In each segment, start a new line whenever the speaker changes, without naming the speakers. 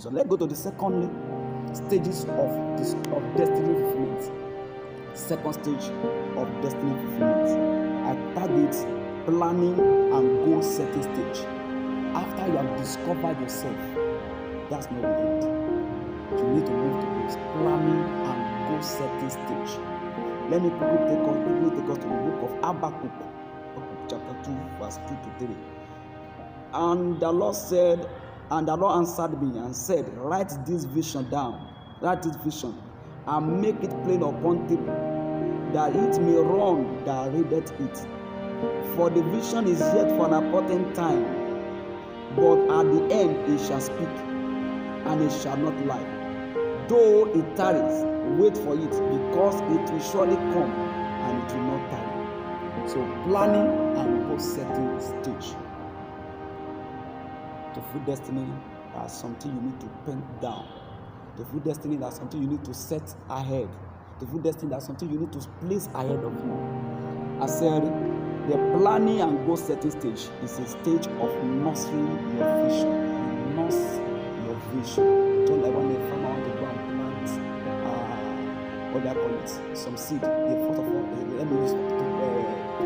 transformation. Let's go to the second stages of destiny fulfillment. Second stage of destiny fulfillment. I target planning and goal setting stage. After you have discovered yourself, that's not the end. You need to move to this planning and goal setting stage. Let me quickly take us to the book of Habakkuk, chapter 2, verse 2 to 3. And the Lord answered me and said, write this vision down, and make it plain upon table, that it may run that readeth it. For the vision is yet for an appointed time, but at the end it shall speak, and it shall not lie. Though it tarries, wait for it, because it will surely come, and it will not tarry. So planning and goal setting stage. To fulfill destiny, that's something you need to pen down. To fulfill destiny, that's something you need to set ahead. To fulfill destiny, that's something you need to place ahead of you. I said, the planning and goal setting stage is a stage of nurturing your vision. You nurse your vision. Don't like when a farmer wants to go and plant, what do I call it? Some seed. First of all, let me use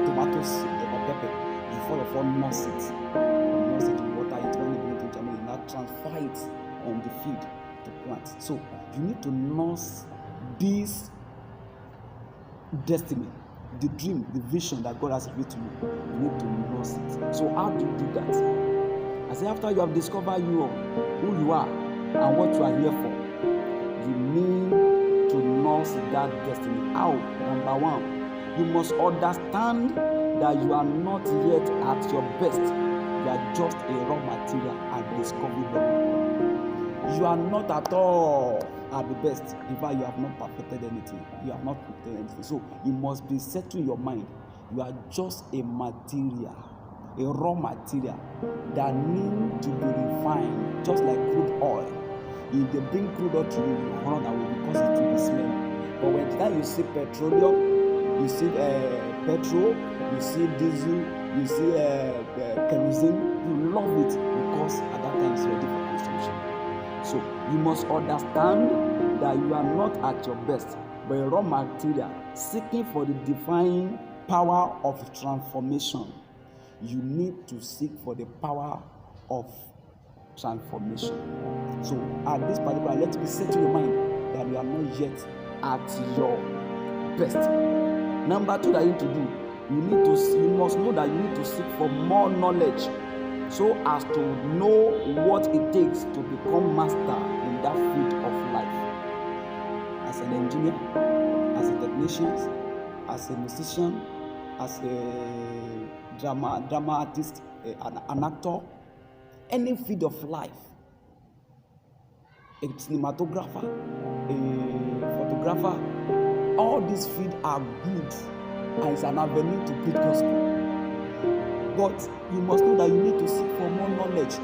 tomato seed or pepper. You first of all nurse it. You nurse it, you water it. When you bring it to Germany, you now transfer it on the field to plant. So you need to nurse this destiny, the dream, the vision that God has given to you. You need to nurse it. So how do you do that? I say after you have discovered who you are and what you are here for, you need to nurse that destiny. How? Number one, you must understand that you are not yet at your best. You are just a raw material at discovery level. You are not at all at the best. In fact, you have not perfected anything. You have not perfected anything. So you must be settling your mind. You are just a material, a raw material that need to be refined, just like crude oil. If they bring crude oil to you, you run away because it will be smelly. But when time you see petroleum, you see petrol, you see diesel, you see kerosene, you love it because at that time it's ready for consumption. So you must understand that you are not at your best, but a raw material seeking for the divine power of transformation. You need to seek for the power of transformation. So at this particular, let me set in your mind that you are not yet at your best. Number two that you need to do, you must know that you need to seek for more knowledge, so as to know what it takes to become master in that field of life. As an engineer, as a technician, as a musician, as a drama artist, an actor, any field of life, a cinematographer, a photographer, all these fields are good and it's an avenue to preach gospel. But you must know that you need to seek for more knowledge.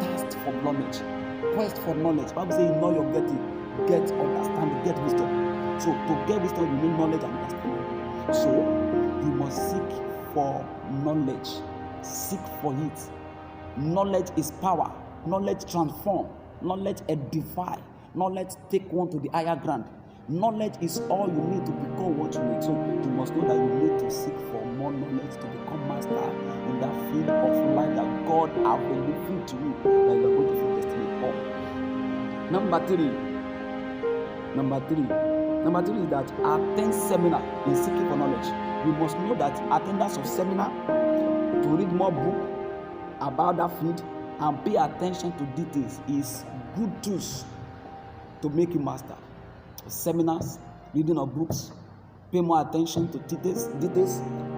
Thirst for knowledge. Quest for knowledge. The Bible says, in all you're getting, get understanding, get wisdom. So to get wisdom, you need knowledge and understanding. So you must seek for knowledge. Seek for it. Knowledge is power. Knowledge transforms. Knowledge edify. Knowledge take one to the higher ground. Knowledge is all you need to become what you need. So you must know that you need to seek for more knowledge to become master in that field of life that God has revealed to you, that you are going to fulfill destiny of. Number three is that attend seminar in seeking for knowledge. You must know that attendance of seminar, to read more book about that field and pay attention to details is good tools to make you master. Seminars, reading of books, pay more attention to details,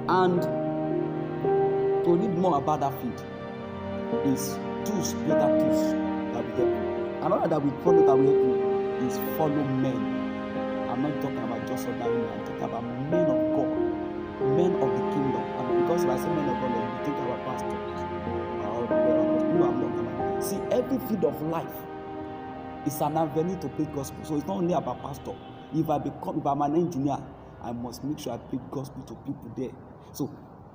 and to read more about that field is tools, better tools that will help you. Another that we follow that will help you is follow men. I'm not talking about just ordinary men, I'm talking about men of God, men of the kingdom. And because if I say men of God, you think about pastors or I'm not about. See, every field of life is an avenue to preach gospel. So it's not only about pastor. If I'm an engineer, I must make sure I preach gospel to people there. So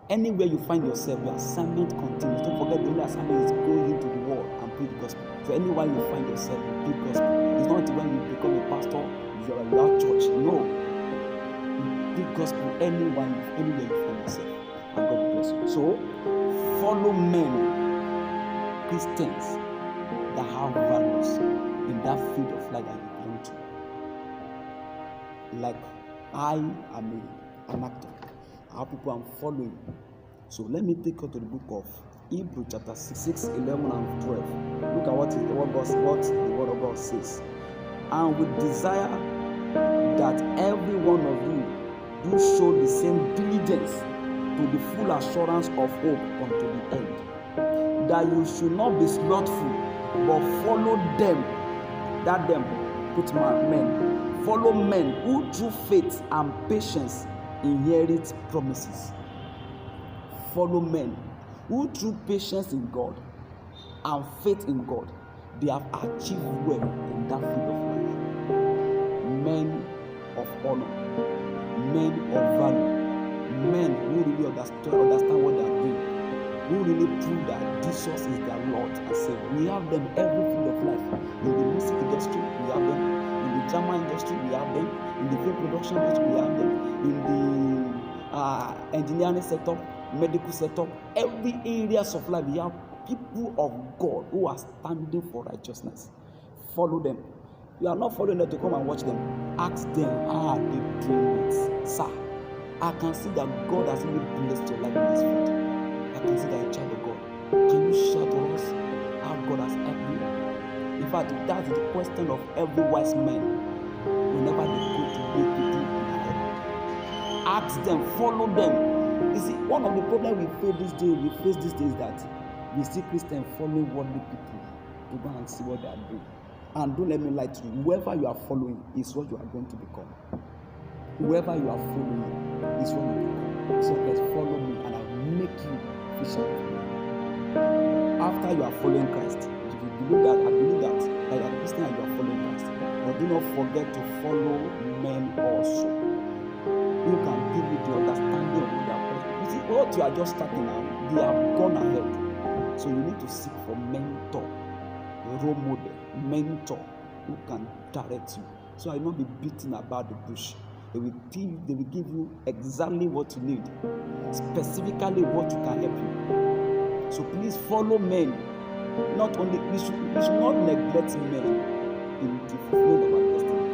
anywhere you find yourself, your assignment continues. Don't forget the only assignment is go into the world and preach gospel. So anywhere you find yourself, you preach gospel. It's not when you become a pastor, you are church. No. You preach gospel anywhere you find yourself. And God bless you. So follow men, Christians, that have values in that field of life that you belong to. Like I am an actor. How people I'm following. So let me take you to the book of Hebrews chapter 6, 11 and 12. Look at what the word of God says. And we desire that every one of you do show the same diligence to the full assurance of hope unto the end. That you should not be slothful, but follow them. That them, put men. Follow men who through faith and patience inherit promises. Follow men who through patience in God and faith in God, they have achieved well in that field of life. Men of honor, men of value, men who really understand what they are doing, who really prove that Jesus is their Lord and Savior. We have them every field of life. In the music industry, we have them. In the drama industry, we have them. In the film production industry, we have them. In the engineering setup, medical setup, every areas of life, we have people of God who are standing for righteousness. Follow them. You are not following them to come and watch them. Ask them, how are they doing it? Sir, I can see that God has really blessed your life in this field. I can see that you're a child of God. Can you share to us how God has helped you? In fact, that is the question of every wise man whenever they go to meet people in their heaven. Ask them, follow them. You see, one of the problems we face these days is that we see Christians following worldly people to go and see what they are doing. And don't let me lie to you, whoever you are following is what you are going to become. Whoever you are following is what you become. So let's follow me and I will make you fisher. After you are following Christ, if you believe that, I believe that you are Christian and you are following Christ. But do not forget to follow men also. Who can give you the understanding of what they are doing. You see, what you are just starting now, they have gone ahead. So you need to seek for mentor, role model, mentor who can direct you. So I will not be beaten about the bush. They will give you exactly what you need, specifically what you can help you. So please follow men. Not only we should not neglect men in the fulfillment of our destiny.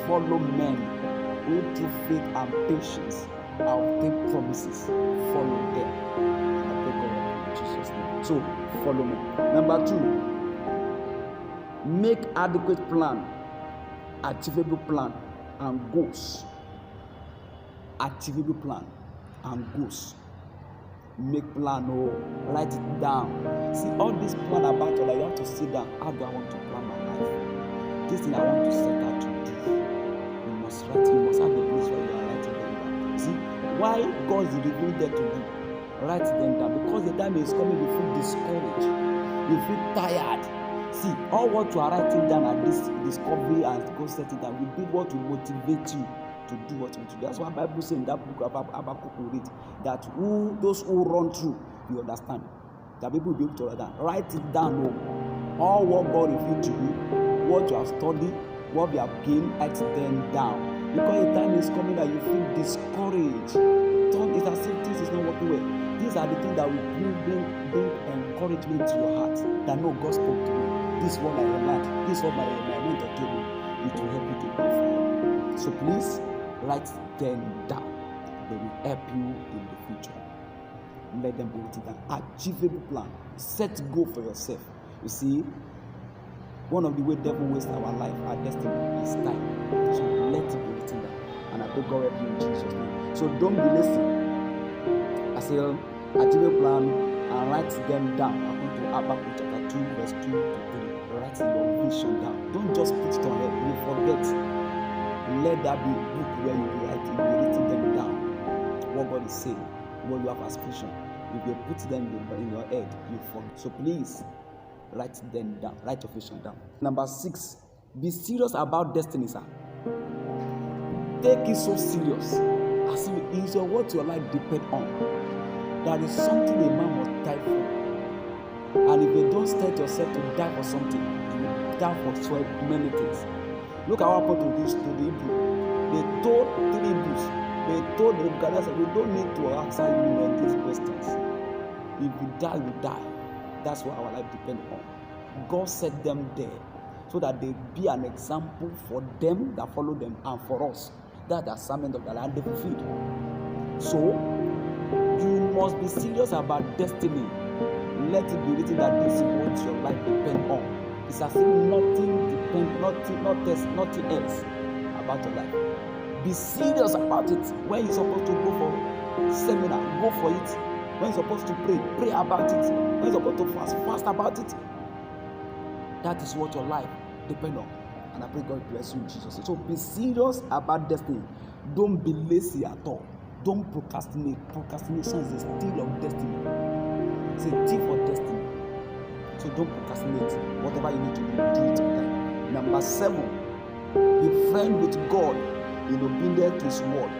Follow men who through faith and patience obtain promises. Follow them. I pray God in Jesus' name. So follow me. Number 2, make adequate plan, achievable plan, and goals. Achievable plan and goals. Make plan, write it down. See, all this plan about your life, you have to sit down. How do I want to plan my life? This thing I want to set out to do. You must write, you must have a place where you are writing them down. See, why God is revealing that to you? Write them down. Because the time is coming, you feel discouraged. You feel tired. See, all what you are writing down at this discovery and go set it down will be what will motivate you to do what you want to do. That's why the Bible says in that book about Habakkuk we read that those who run through, you understand. That people will be able to write down. Write it down. All what God revealed to you, what you have studied, what you have gained, write them down. Because the time is coming that you feel discouraged. It's as if this is not working well. These are the things that will bring encouragement to your heart. That no, God spoke to me. This is what I learned. This is what my mentor told me. It will help you to go forward. So please write them down. They will help you in the future. Let them be written down. Achievable plan. Set goal for yourself. You see, one of the way devil wastes our life, our destiny, is time. So let it be written down. And I pray God help you in Jesus' name. So don't be lazy. I say, achievable plan and write them down. According to Habakkuk chapter 2, verse 2 to 3. Write your vision down. Don't just put it on head. You forget. Let that be a book where you be writing them down. What God is saying, what you have aspiration. If you put them in your head, you forget. So please write them down. Write your vision down. Number 6, be serious about destiny, sir. Take it so serious. As if it is what your life depends on. There is something a man must die for. And if you don't set yourself to die for something, you will die for so many things. Look at what happened to the Hebrew. They told three Hebrews, they told the Nebuchadnezzar, we don't need to answer you these questions. If we die, we die. That's what our life depends on. God set them there so that they be an example for them that follow them and for us. That's the assignment of the land they fulfilled. So, you must be serious about destiny. Let it be written that this is what your life depends on. It's as if nothing else about your life. Be serious about it. When you're supposed to go for seminar, go for it. When you're supposed to pray about it. When you're supposed to fast about it. That is what your life depends on. And I pray God bless you in Jesus' name. So be serious about destiny. Don't be lazy at all. Don't procrastinate. Procrastination is a steal of destiny. It's a thief of destiny. So don't procrastinate. Whatever you need to do it on time. Number 7, be friend with God in obedience to His word.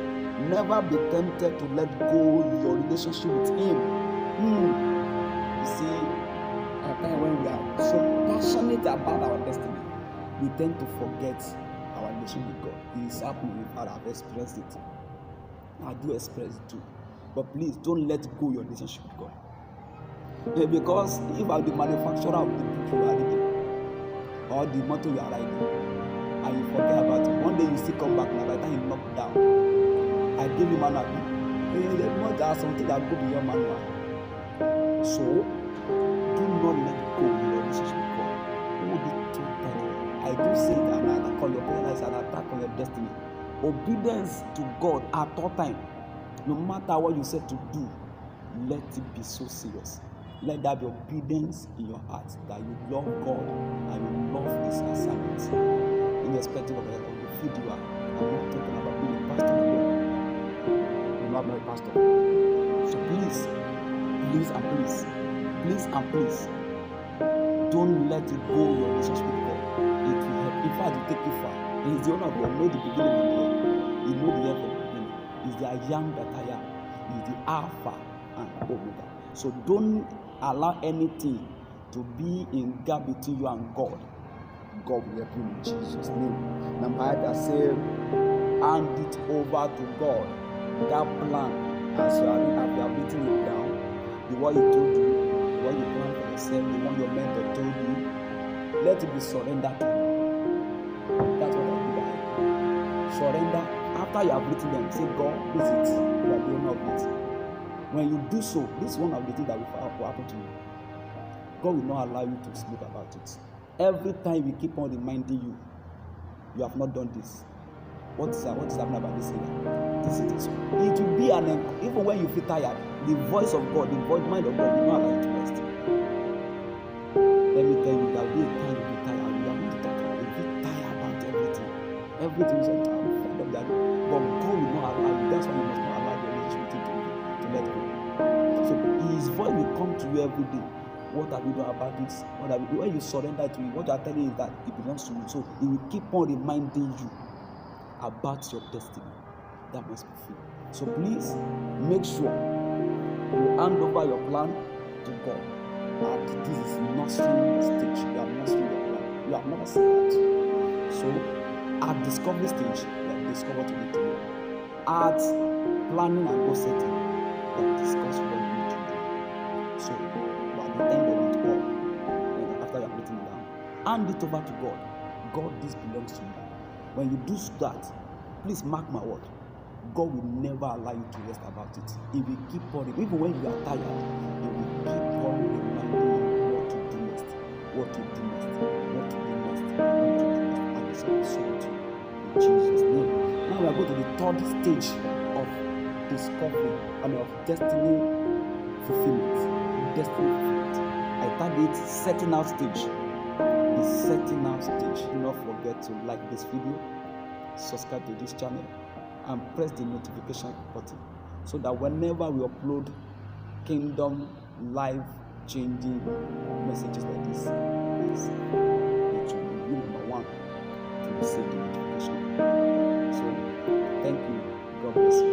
Never be tempted to let go your relationship with Him. You see, at times when we are so passionate about our destiny, we tend to forget our relationship with God. It is happening with us. I've experienced it. I do experience it too. But please don't let go your relationship with God. Because if I'm the manufacturer of the book you are reading or the motor you are riding and you forget about it, one day you still come back now by the time you knock down. I give you manual. There are something that go beyond manual. So do not let go of your relationship with God. Hold it too tightly. I do say that and I call your prayer is an attack on your destiny. Obedience to God at all time, no matter what you said to do, let it be so serious. Let that be obedience in your heart, that you love God and you love His assignments. Irrespective of the field you are. I'm not talking about being a pastor alone. You're not a pastor. So please and please, don't let it go your relationship with God. It will help. In fact, it will take you far. He is the owner of God. Know the beginning and the end. He knows the end from the beginning. He is the I am that I am. He is the Alpha and Omega. So don't allow anything to be in gap between you and God. God will help you in Jesus' name. Number 8, I say, hand it over to God. That plan, as you have written it down, the one He told you, the one you plan for yourself, the one your mentor told you, let it be surrendered to you. That's what I do. Surrender. After you have written them, say, God, this is it. You are the owner of it. When you do so, this is one of the things that will happen to you. God will not allow you to sleep about it. Every time you keep on reminding you, you have not done this. What is happening about this area? This is it. It will be even when you feel tired, the voice of God, the mind of God will not allow you to rest. Let me tell you, there will be a time you will be tired. You are going to talk about it. You will be tired about everything. Everything is like, I'm fed up that. But God will not allow you. That's why you must not allow your relationship to let go. So His voice will come to you every day. What have you done about this? What have you done? When you surrender to Him, what you are telling is that it belongs to you. So He will keep on reminding you about your destiny that must be fulfilled. So please make sure you hand over your plan to God. And this is nursery stage. You are nursery your plan. You have never seen that. So at discovery stage, you have discovered what you need to know. At planning and goal setting, you have discussed what you need to do. So at the end of it all, after you have written it down, hand it over to God. God, this belongs to you. When you do that, please mark my word, God will never allow you to rest about it. He will keep on, even when you are tired, He will keep on reminding you what to do next, what to do next, what to do next, what to do next, and it's also to in Jesus' name. Now we are going to the third stage of discovery, of destiny fulfillment. Destiny fulfillment. I target setting out stage. The setting out stage. Do not forget to like this video, subscribe to this channel, and press the notification button so that whenever we upload kingdom life changing messages like this, it will be number one to receive the notification. So thank you. God bless you.